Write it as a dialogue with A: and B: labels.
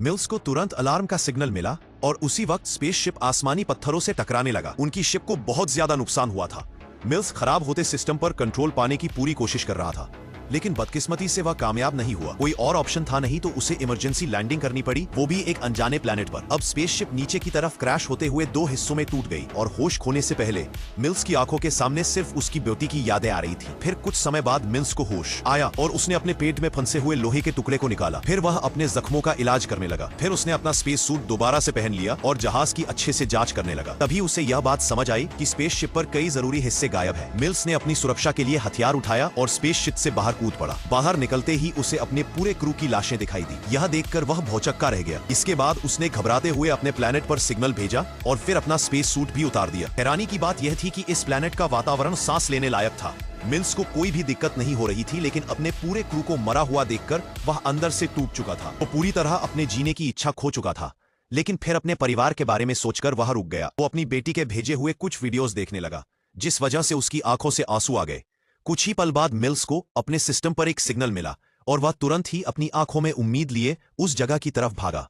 A: Mills को तुरंत alarm का सिग्नल मिला और उसी वक्त स्पेसशिप आसमानी पत्थरों से टकराने लगा। उनकी शिप को बहुत ज्यादा नुकसान हुआ था। मिल्स खराब होते सिस्टम पर कंट्रोल पाने की पूरी कोशिश कर रहा था, लेकिन बदकिस्मती से वह कामयाब नहीं हुआ। कोई और ऑप्शन था नहीं तो उसे इमरजेंसी लैंडिंग करनी पड़ी, वो भी एक अनजाने प्लेनेट पर। अब स्पेसशिप नीचे की तरफ क्रैश होते हुए दो हिस्सों में टूट गई और होश खोने से पहले मिल्स की आंखों के सामने सिर्फ उसकी बेटी की यादें आ रही थी। फिर कुछ समय बाद मिल्स को होश आया और उसने अपने पेट में फंसे हुए लोहे के टुकड़े को निकाला। फिर वह अपने जख्मों का इलाज करने लगा। फिर उसने अपना स्पेस सूट दोबारा से पहन लिया और जहाज की अच्छे से जांच करने लगा। तभी उसे यह बात समझ आई कि स्पेसशिप पर कई जरूरी हिस्से गायब है। मिल्स ने अपनी सुरक्षा के लिए हथियार उठाया और स्पेसशिप से बाहर कूद पड़ा। बाहर निकलते ही उसे अपने पूरे क्रू की लाशें दिखाई दी। यह देखकर वह भौचक्का रह गया। इसके बाद उसने घबराते हुए अपने प्लेनेट पर सिग्नल भेजा और फिर अपना स्पेस सूट भी उतार दिया। हैरानी की बात यह थी कि इस प्लेनेट का वातावरण सांस लेने लायक था। मिल्स को कोई भी दिक्कत नहीं हो रही थी, लेकिन अपने पूरे क्रू को मरा हुआ देखकर वह अंदर से टूट चुका था। वो पूरी तरह अपने जीने की इच्छा खो चुका था। लेकिन फिर अपने परिवार के बारे में सोचकर वह रुक गया। वो अपनी बेटी के भेजे हुए कुछ वीडियोस देखने लगा, जिस वजह से उसकी आंखों से आंसू आ गए। कुछ ही पल बाद मिल्स को अपने सिस्टम पर एक सिग्नल मिला और वह तुरंत ही अपनी आंखों में उम्मीद लिए उस जगह की तरफ भागा।